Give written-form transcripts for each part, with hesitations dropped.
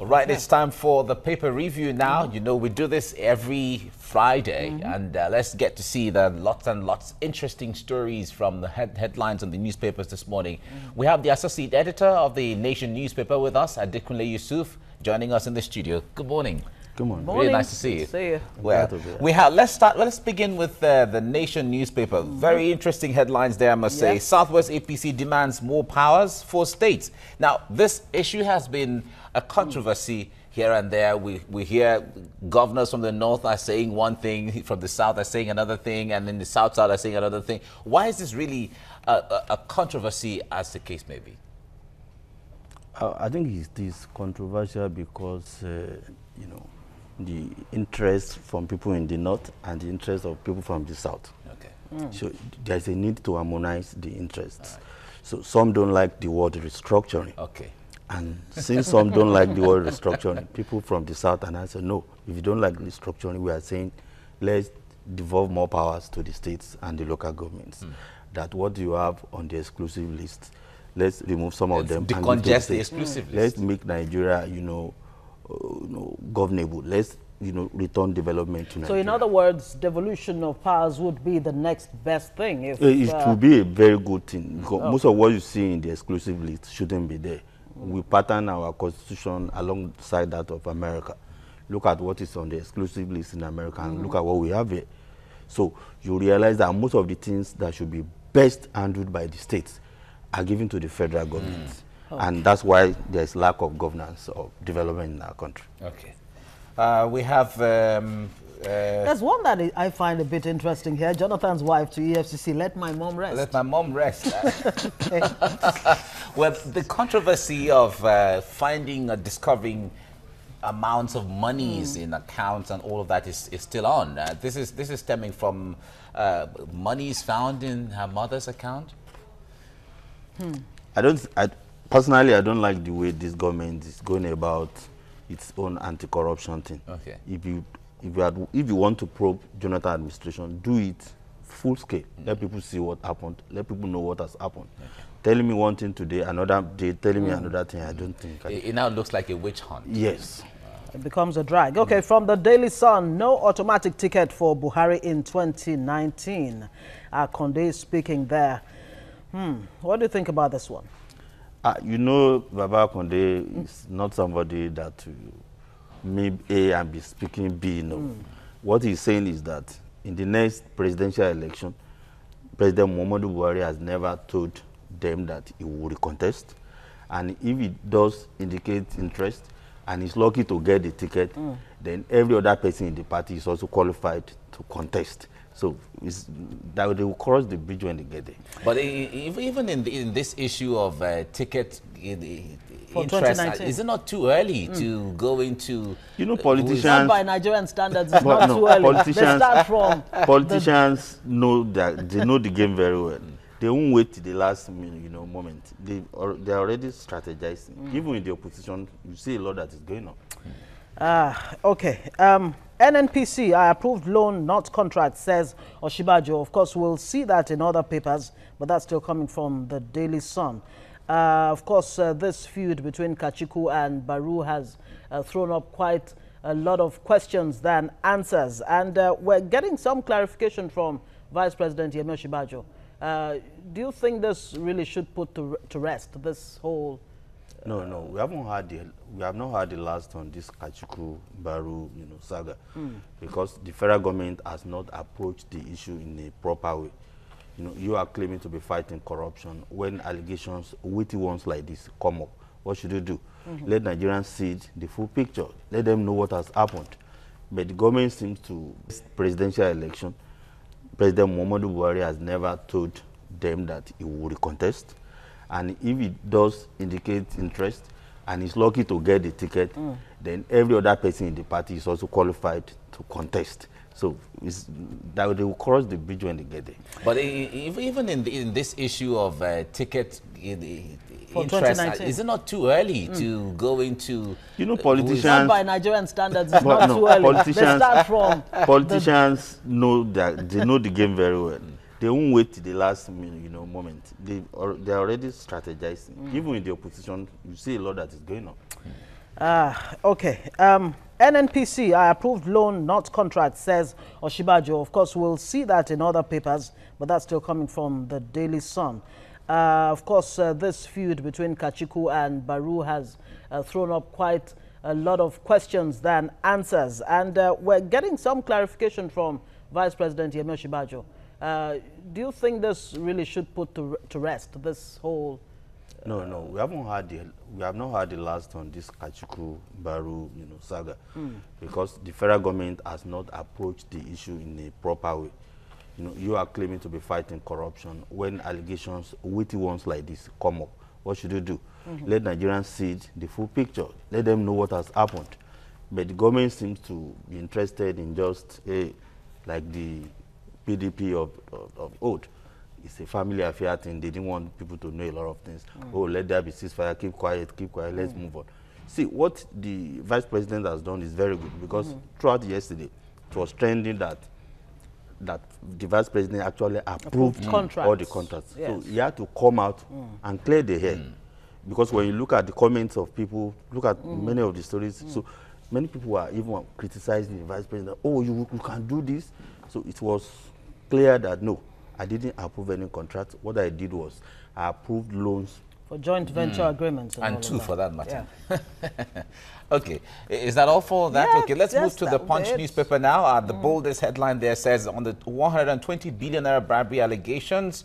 Right, it's time for the paper review now. You know, we do this every Friday, and let's get to see the lots and lots interesting stories from the headlines on the newspapers this morning. We have the associate editor of the Nation newspaper with us, Adekunle Yusuf, joining us in the studio. Good morning. Good morning. Really nice to see you. See you. Well, let's begin with the Nation newspaper. Very interesting headlines there, I must say. Southwest APC demands more powers for states. Now, this issue has been a controversy here and there. We hear governors from the north are saying one thing, from the south are saying another thing, and then the south side are saying another thing. Why is this really a controversy, as the case may be? I think it is controversial because, you know, the interest from people in the north and the interest of people from the south. Okay. So there's a need to harmonize the interests. Right. So some don't like the word restructuring. Okay. And since some don't like the word restructuring, people from the south and I said, no, if you don't like restructuring, we are saying let's devolve more powers to the states and the local governments. That what you have on the exclusive list, let's remove some of them. Decongest the exclusive list. Let's make Nigeria, you know, governable. Let's, you know, return development to Nigeria. So in other words, devolution of powers would be the next best thing. If, it would be a very good thing, because most of what you see in the exclusive list shouldn't be there. We pattern our constitution alongside that of America. Look at what is on the exclusive list in America and look at what we have here. So you realize that most of the things that should be best handled by the states are given to the federal government. And that's why there's lack of governance or development in our country. Okay. We have... there's one that I find a bit interesting here. Jonathan's wife to EFCC, let my mom rest. Let my mom rest. Well, the controversy of finding or discovering amounts of monies in accounts and all of that is still on. This is stemming from monies found in her mother's account. Personally, I don't like the way this government is going about its own anti-corruption thing. Okay. If you want to probe Jonathan administration, do it full scale. Let people see what happened. Let people know what has happened. Okay. Telling me one thing today, another day telling me another thing, I don't think. It now looks like a witch hunt. Yes. It becomes a drag. Okay, from the Daily Sun, no automatic ticket for Buhari in 2019. Konde is speaking there. What do you think about this one? You know, Baba Konde is not somebody that may A and be speaking B. No. What he's saying is that in the next presidential election, President Muhammadu Buhari has never told them that he will contest. And if he does indicate interest and he's lucky to get the ticket, then every other person in the party is also qualified to contest. So that they will cross the bridge when they get there. But even in this issue of ticket interest, is it not too early to go into? You know, politicians by Nigerian standards, it's not too early. Politicians know that they know the game very well. They won't wait till the last moment. They're already strategizing. Even in the opposition, you see a lot that is going on. Okay. NNPC, I approved loan, not contract, says Oshibajo. Of course, we'll see that in other papers, but that's still coming from the Daily Sun. Of course, this feud between Kachiku and Baru has thrown up quite a lot of questions than answers. And we're getting some clarification from Vice President Yemi Oshibajo. Do you think this really should put to rest this whole... No, we have not had the last on this Kachiku Baru, saga, because the federal government has not approached the issue in a proper way. You are claiming to be fighting corruption. When allegations, witty ones like this come up, what should you do? Let Nigerians see the full picture. Let them know what has happened. But the government seems to, presidential election, President Muhammadu Buhari has never told them that he will contest. And if he does indicate interest and is lucky to get the ticket, then every other person in the party is also qualified to contest. So that they will cross the bridge when they get there. But even in this issue of ticket interest, is it not too early to go into... You know, politicians... by Nigerian standards, it's not too early. Politicians know that they know the game very well. They won't wait till the last moment. They're already strategizing. Even in the opposition, you see a lot that is going on. Okay. NNPC, I approved loan, not contract, says Oshibajo. Of course, we'll see that in other papers, but that's still coming from the Daily Sun. Of course, this feud between Kachiku and Baru has thrown up quite a lot of questions than answers. And we're getting some clarification from Vice President Yemi Oshibajo. Do you think this really should put to rest this whole... No, we have not had the last on this Kachiku Baru, saga, because the federal government has not approached the issue in a proper way. You are claiming to be fighting corruption. When allegations, witty ones like this come up, what should you do? Let Nigerians see the full picture. Let them know what has happened. But the government seems to be interested in just like the PDP of old. It's a family affair thing. They didn't want people to know a lot of things. Oh, let there be ceasefire, keep quiet, let's move on. See, what the vice president has done is very good, because throughout yesterday, it was trending that the vice president actually approved all the contracts. Yes. So he had to come out and clear the air. Because when you look at the comments of people, look at many of the stories, so many people were even criticizing the vice president. Oh, you can do this. So it was clear that no, I didn't approve any contract. What I did was I approved loans for joint venture agreements. And two for that matter. Yeah. Okay, is that all for that? Yeah, okay, let's move to the Punch newspaper now. The boldest headline there says, on the 120 billion naira bribery allegations,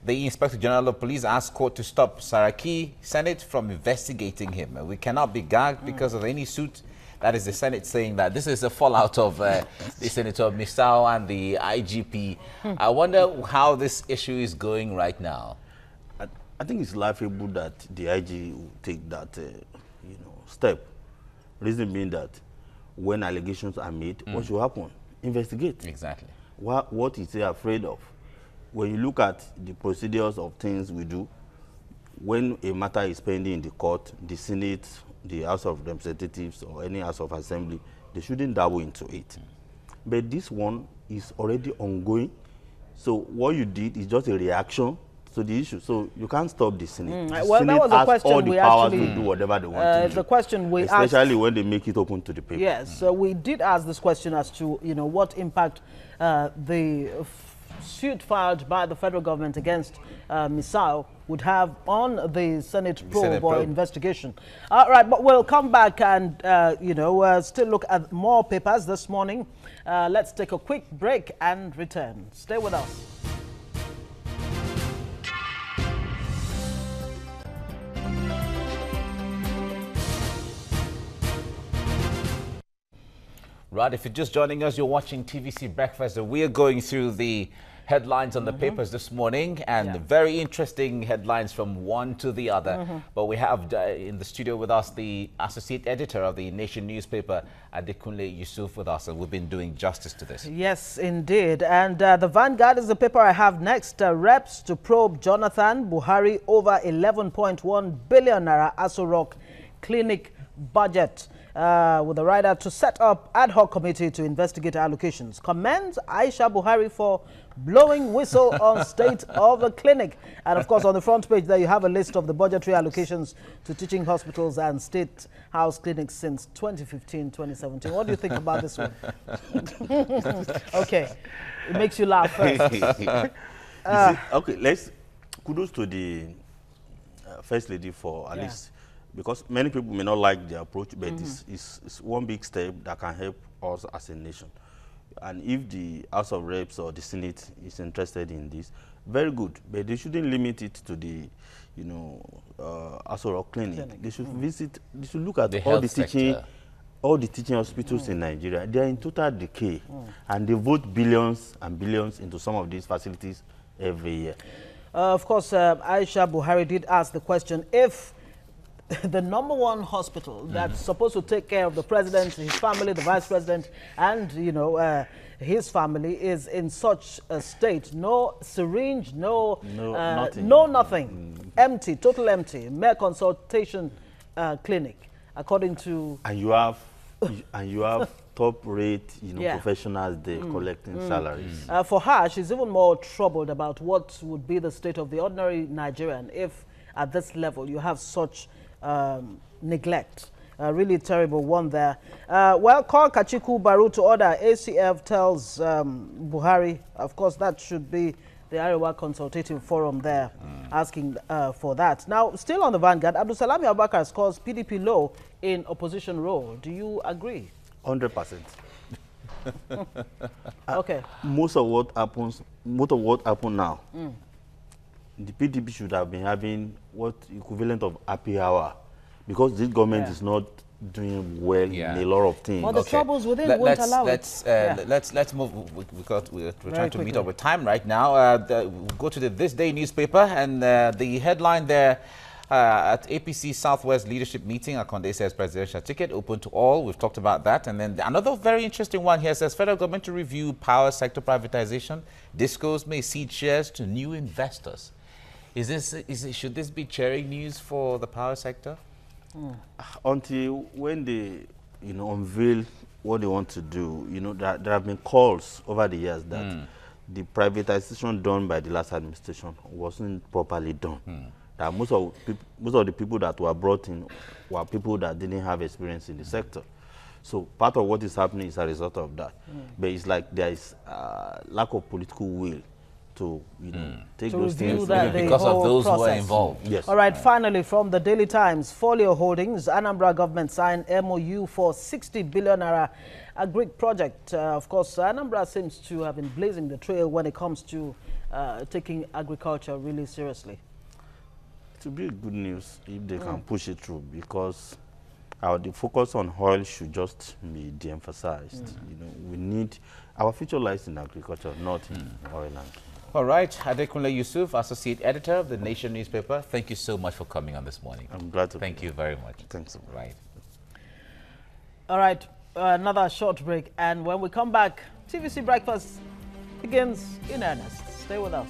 the Inspector General of Police asked court to stop Saraki Senate from investigating him. We cannot be gagged because of any suit. That is the Senate saying that this is a fallout of the Senator Misao and the IGP. I wonder how this issue is going right now. I think it's laughable that the IG will take that step. Reason being that when allegations are made, what should happen? Investigate. Exactly. What is he afraid of? When you look at the procedures of things we do, when a matter is pending in the court, the Senate, the House of Representatives, or any House of Assembly, they shouldn't dabble into it. But this one is already ongoing. So what you did is just a reaction to the issue. So you can't stop the Senate. The well, Senate that was a has question all the powers to do whatever they want to do. The question we especially asked, when they make it open to the people. Yes, so we did ask this question as to what impact the suit filed by the federal government against Misao would have on the Senate probe or investigation. All right, but we'll come back and still look at more papers this morning. Let's take a quick break and return. Stay with us. Right, if you're just joining us, you're watching TVC Breakfast, and we're going through the headlines on the papers this morning, and very interesting headlines from one to the other. But we have in the studio with us the associate editor of the Nation newspaper, Adekunle Yusuf, with us, and we've been doing justice to this. Yes, indeed. And the Vanguard is the paper I have next. Reps to probe Jonathan Buhari over 11.1 billion naira Aso Rock clinic budget. With the writer to set up ad hoc committee to investigate allocations. Commends Aisha Buhari for blowing whistle on state of a clinic. And of course, on the front page there, you have a list of the budgetary allocations to teaching hospitals and state house clinics since 2015-2017. What do you think about this one? Okay, it makes you laugh first. Okay, kudos to the First Lady for at least, because many people may not like the approach, but it's one big step that can help us as a nation. And if the House of Reps or the Senate is interested in this, very good. But they shouldn't limit it to the, Aso Rock clinic. They should visit. They should look at all the teaching hospitals in Nigeria. They are in total decay, and they vote billions and billions into some of these facilities every year. Of course, Aisha Buhari did ask the question, if the #1 hospital that's supposed to take care of the president, his family, the vice president, and his family is in such a state, no syringe, nothing, empty, total empty, mere consultation clinic, according to. And you have top-rate, professionals there collecting salaries. For her, she's even more troubled about what would be the state of the ordinary Nigerian if, at this level, you have such neglect Really terrible one there. Well, call Kachiku Baru to order. ACF tells Buhari. Of course, that should be the Arewa Consultative Forum there, asking for that. Now, still on the vanguard, Abdulsalami Abubakar scores PDP low in opposition role. Do you agree? 100%. Okay. Most of what happens now, the PDP should have been having what equivalent of happy hour, because this government is not doing well in a lot of things. Well, the troubles within won't allow let's move. We're trying to meet up with time right now. We'll go to This Day newspaper, and the headline there, at APC Southwest leadership meeting, Akonde says presidential ticket open to all. We've talked about that. And then another very interesting one here says federal government to review power sector privatization. Discourse may cede shares to new investors. Should this be cheering news for the power sector? Until when they, unveil what they want to do, there have been calls over the years that the privatization done by the last administration wasn't properly done. That most of the people that were brought in were people that didn't have experience in the sector. So part of what is happening is a result of that. But it's like there is lack of political will to take those things because of those who are involved. Yes. All right, finally, from the Daily Times, Folio Holdings, Anambra government signed MOU for 60 billion naira agric project. Of course, Anambra seems to have been blazing the trail when it comes to taking agriculture really seriously. It will be good news if they can push it through, because the focus on oil should just be de-emphasized. We need, our future lies in agriculture, not in oil and. All right, Adekunle Yusuf, Associate Editor of the Nation newspaper. Thank you so much for coming on this morning. I'm glad to. Thank you very much. Thanks. Right. All right, another short break, and when we come back, TVC Breakfast begins in earnest. Stay with us.